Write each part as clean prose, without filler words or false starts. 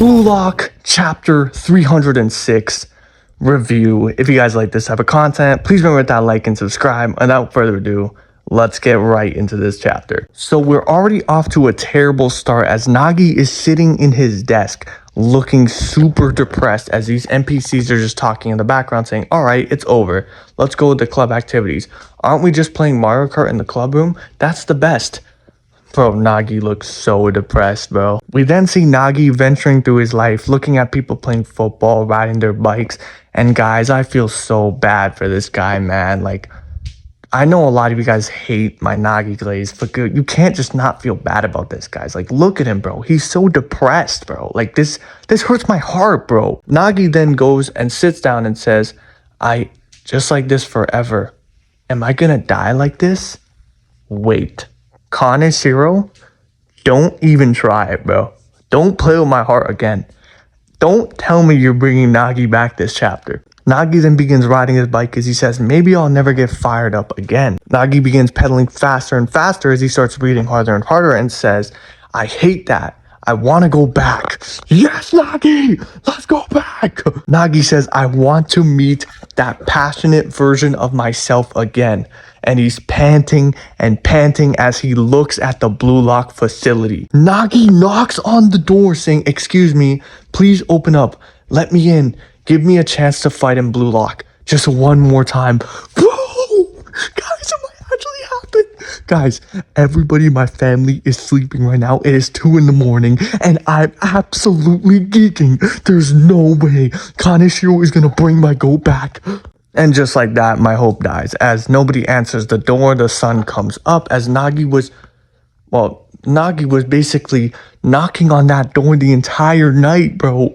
Bluelock chapter 306 review. If you guys like this type of content, please remember to like and subscribe. Without further ado, let's get right into this chapter. So we're already off to a terrible start as Nagi is sitting in his desk looking super depressed as these NPCs are just talking in the background saying, all right, it's over. Let's go to club activities. Aren't we just playing Mario Kart in the club room? That's the best. Bro, Nagi looks so depressed, bro. We then see Nagi venturing through his life, looking at people playing football, riding their bikes. And guys, I feel so bad for this guy, man. Like, I know a lot of you guys hate my Nagi glaze, but you can't just not feel bad about this, guys. Like, look at him, bro. He's so depressed, bro. Like, this hurts my heart, bro. Nagi then goes and sits down and says, just like this forever. Am I gonna die like this? Wait. Kaneshiro, don't even try it, bro. Don't play with my heart again. Don't tell me you're bringing Nagi back this chapter. Nagi then begins riding his bike as he says, maybe I'll never get fired up again. Nagi begins pedaling faster and faster as he starts breathing harder and harder and says, I hate that. I want to go back. Yes, Nagi, let's go back. Nagi says, I want to meet that passionate version of myself again. And he's panting and panting as he looks at the bluelock facility. Nagi knocks on the door saying, excuse me, please open up. Let me in. Give me a chance to fight in bluelock. Just one more time. Bro, guys, it might actually happen. Guys, everybody in my family is sleeping right now. It is 2 in the morning and I'm absolutely geeking. There's no way Kaneshiro is gonna bring my goat back. And just like that, my hope dies. As nobody answers the door, the sun comes up as Nagi was basically knocking on that door the entire night, bro.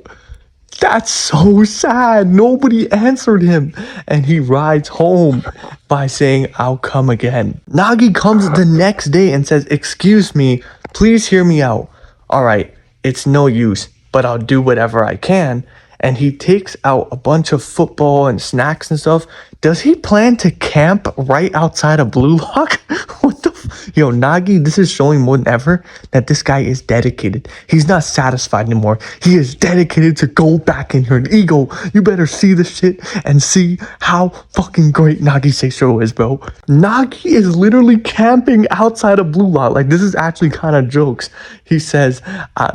That's so sad. Nobody answered him. And he rides home by saying, I'll come again. Nagi comes the next day and says, excuse me, please hear me out. All right, it's no use, but I'll do whatever I can. And he takes out a bunch of football and snacks and stuff. Does he plan to camp right outside of bluelock? What the Yo, Nagi, this is showing more than ever that this guy is dedicated. He's not satisfied anymore. He is dedicated to go back in here. And Ego, you better see this shit and see how fucking great Nagi Seishiro is, bro. Nagi is literally camping outside of bluelock. Like, this is actually kind of jokes. He says,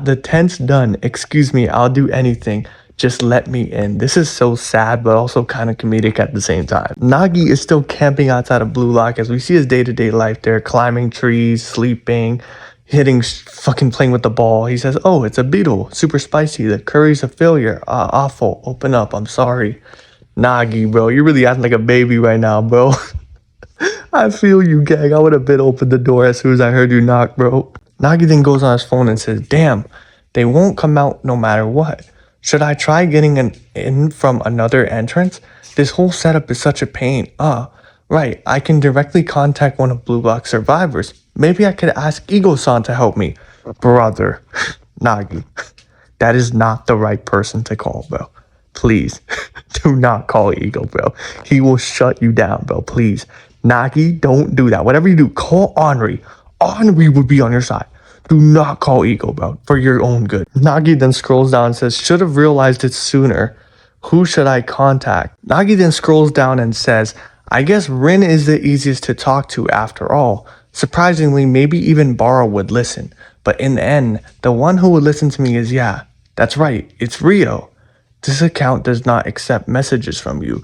the tent's done. Excuse me, I'll do anything. Just let me in. This is so sad, but also kind of comedic at the same time. Nagi is still camping outside of bluelock as we see his day-to-day life there, climbing trees, sleeping, playing with the ball. He says, oh, it's a beetle, super spicy. The curry's a failure. Awful. Open up. I'm sorry. Nagi, bro, you're really acting like a baby right now, bro. I feel you, gang. I would have been opened the door as soon as I heard you knock, bro. Nagi then goes on his phone and says, damn, they won't come out no matter what. Should I try getting in from another entrance? This whole setup is such a pain. Right. I can directly contact one of bluelock survivors. Maybe I could ask Ego-san to help me. Brother, Nagi, that is not the right person to call, bro. Please, do not call Ego, bro. He will shut you down, bro. Please. Nagi, don't do that. Whatever you do, call Henri. Henri would be on your side. Do not call Ego, bro, for your own good. Nagi then scrolls down and says, should have realized it sooner. Who should I contact? Nagi then scrolls down and says, I guess Rin is the easiest to talk to after all. Surprisingly, maybe even Bara would listen. But in the end, the one who would listen to me is, yeah, that's right, it's Rio. This account does not accept messages from you.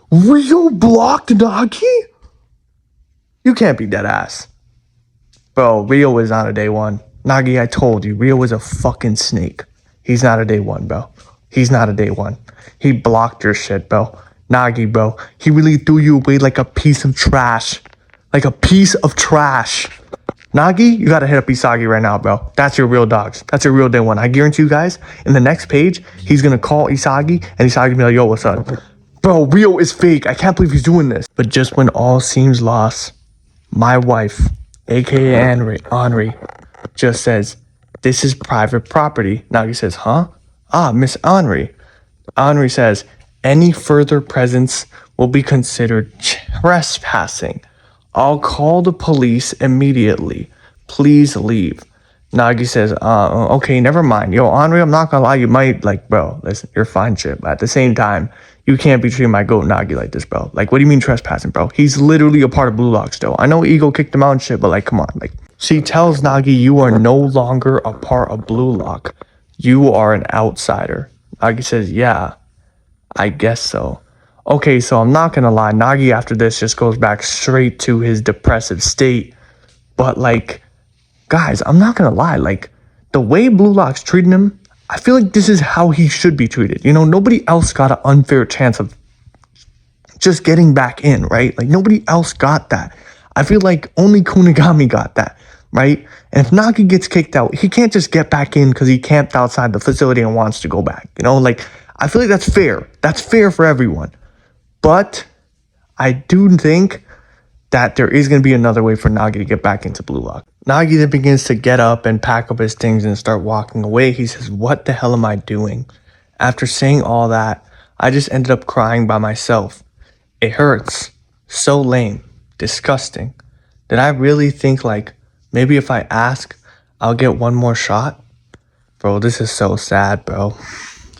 Rio blocked Nagi? You can't be dead ass. Bro, Rio is not a day one. Nagi, I told you, Rio is a fucking snake. He's not a day one, bro. He's not a day one. He blocked your shit, bro. Nagi, bro. He really threw you away like a piece of trash. Like a piece of trash. Nagi, you gotta hit up Isagi right now, bro. That's your real dogs. That's your real day one. I guarantee you guys, in the next page, he's gonna call Isagi, and Isagi be like, yo, what's up? Bro, Rio is fake. I can't believe he's doing this. But just when all seems lost, my wife, aka Henri, just says, this is private property. Nagi says, huh? Miss Henri. Henri says, any further presence will be considered trespassing. I'll call the police immediately. Please leave. Nagi says, okay, never mind. Yo, Andre, I'm not gonna lie, you might, like, bro, listen, you're fine shit. But at the same time, you can't be treating my goat Nagi like this, bro. Like, what do you mean trespassing, bro? He's literally a part of Blue Lock still. I know Ego kicked him out and shit, but like, come on. Like, she tells Nagi, you are no longer a part of Blue Lock. You are an outsider. Nagi says, yeah, I guess so. Okay, so I'm not gonna lie, Nagi after this just goes back straight to his depressive state. But like, guys, I'm not gonna lie, like, the way Blue Lock's treating him, I feel like this is how he should be treated. You know, nobody else got an unfair chance of just getting back in, right? Like, nobody else got that. I feel like only Kunigami got that, right? And if Nagi gets kicked out, he can't just get back in because he camped outside the facility and wants to go back. You know, like, I feel like that's fair. That's fair for everyone. But I do think that there is going to be another way for Nagi to get back into Blue Lock. Nagi then begins to get up and pack up his things and start walking away. He says, what the hell am I doing? After saying all that, I just ended up crying by myself. It hurts. So lame. Disgusting. Did I really think, like, maybe if I ask, I'll get one more shot? Bro, this is so sad, bro.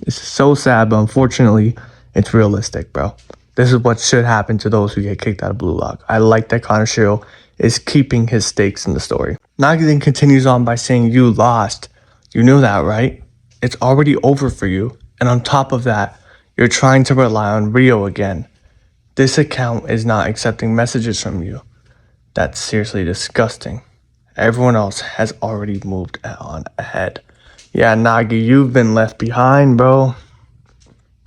This is so sad, but unfortunately, it's realistic, bro. This is what should happen to those who get kicked out of Blue Lock. I like that Kaneshiro is keeping his stakes in the story. Nagi then continues on by saying, you lost. You knew that, right? It's already over for you. And on top of that, you're trying to rely on Rio again. This account is not accepting messages from you. That's seriously disgusting. Everyone else has already moved on ahead. Yeah, Nagi, you've been left behind, bro.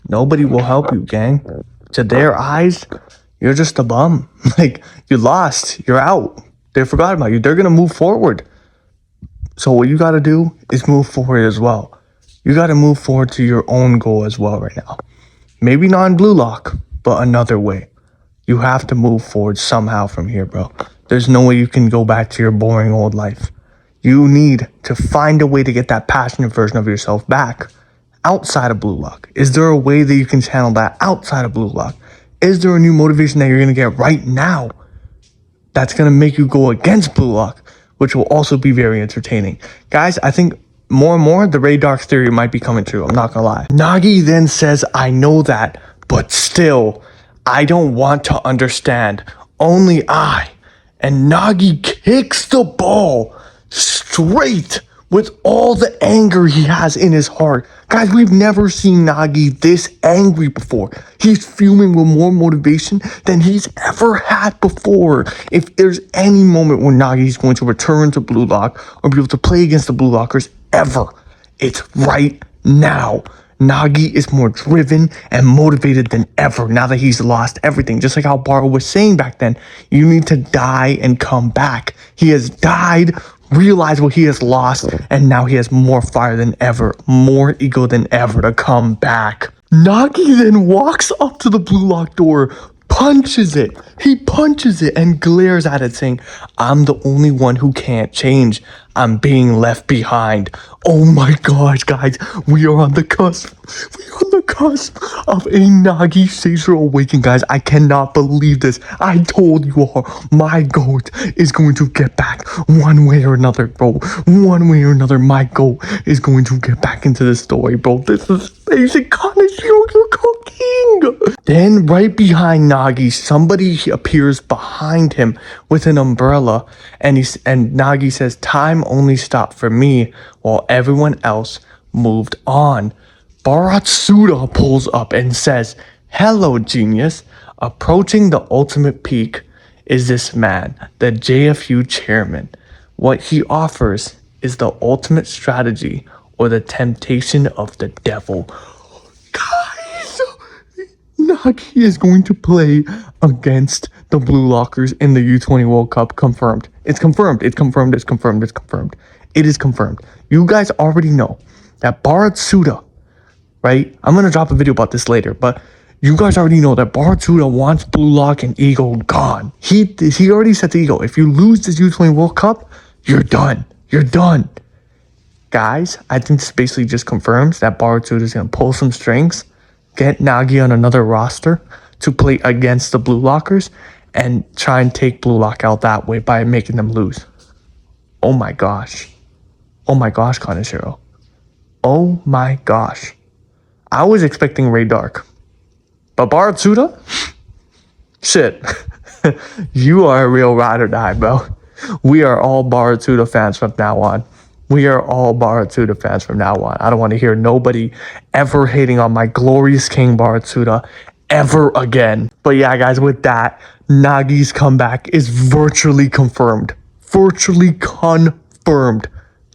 Nobody will help you, gang. To their eyes, you're just a bum. Like, you lost. You're out. They forgot about you. They're going to move forward. So what you got to do is move forward as well. You got to move forward to your own goal as well right now. Maybe not in Blue Lock, but another way. You have to move forward somehow from here, bro. There's no way you can go back to your boring old life. You need to find a way to get that passionate version of yourself back. Outside of Blue Lock? Is there a way that you can channel that outside of Blue Lock? Is there a new motivation that you're going to get right now that's going to make you go against Blue Lock, which will also be very entertaining? Guys, I think more and more the Ray Dark theory might be coming true. I'm not going to lie. Nagi then says, I know that, but still, I don't want to understand. Only I. And Nagi kicks the ball straight with all the anger he has in his heart. Guys, we've never seen Nagi this angry before. He's fuming with more motivation than he's ever had before. If there's any moment when Nagi is going to return to Blue Lock or be able to play against the Blue Lockers ever, it's right now. Nagi is more driven and motivated than ever now that he's lost everything. Just like how Baro was saying back then, you need to die and come back. He has died, realized what he has lost, and now he has more fire than ever, more ego than ever to come back. Nagi then walks up to the Blue Lock door, punches it. He punches it and glares at it saying, I'm the only one who can't change. I'm being left behind. Oh my gosh, guys, we are on the cusp. We are on the cusp of a Nagi Seizure Awakening, guys. I cannot believe this. I told you all, my goat is going to get back one way or another, bro. One way or another, my goat is going to get back into the story, bro. This is basic Kaneshiro, you're cooking. Then right behind Nagi, somebody appears behind him with an umbrella, and Nagi says, time only stopped for me while everyone else moved on. Baratsuda pulls up and says, hello, genius. Approaching the ultimate peak is this man, the JFU chairman. What he offers is the ultimate strategy or the temptation of the devil. Guys, Nagi is going to play against the Blue Lockers in the U20 World Cup. Confirmed. It's confirmed. It's confirmed. It's confirmed. It's confirmed. It is confirmed. You guys already know that Baratsuda, right? I'm going to drop a video about this later, but you guys already know that Baratsuda wants Blue Lock and Ego gone. He already said to Ego, if you lose this U20 World Cup, you're done. You're done. Guys, I think this basically just confirms that Baratsuda is going to pull some strings, get Nagi on another roster to play against the Blue Lockers, and try and take Blue Lock out that way by making them lose. Oh my gosh. Oh my gosh, Kaneshiro. Oh my gosh. I was expecting Ray Dark. But Baratsuda? Shit. You are a real ride or die, bro. We are all Baratsuda fans from now on. We are all Baratsuda fans from now on. I don't want to hear nobody ever hating on my glorious king Baratsuda ever again. But yeah, guys, with that, Nagi's comeback is virtually confirmed. Virtually confirmed.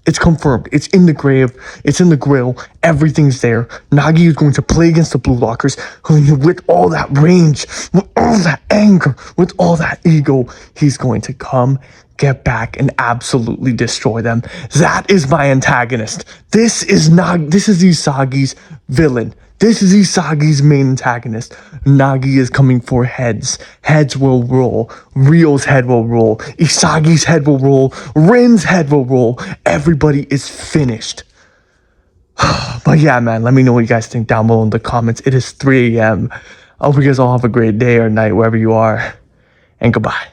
It's confirmed. It's in the grave. It's in the grill. Everything's there. Nagi is going to play against the Blue Lockers with all that range, with all that anger, with all that ego. He's going to come, get back, and absolutely destroy them. That is my antagonist. This is Usagi's villain. This is Usagi's main antagonist. Nagi is coming for heads. Heads will roll. Rio's head will roll. Isagi's head will roll. Rin's head will roll. Everybody is finished. But yeah, man, let me know what you guys think down below in the comments. It is 3 a.m. I hope you guys all have a great day or night wherever you are. And goodbye.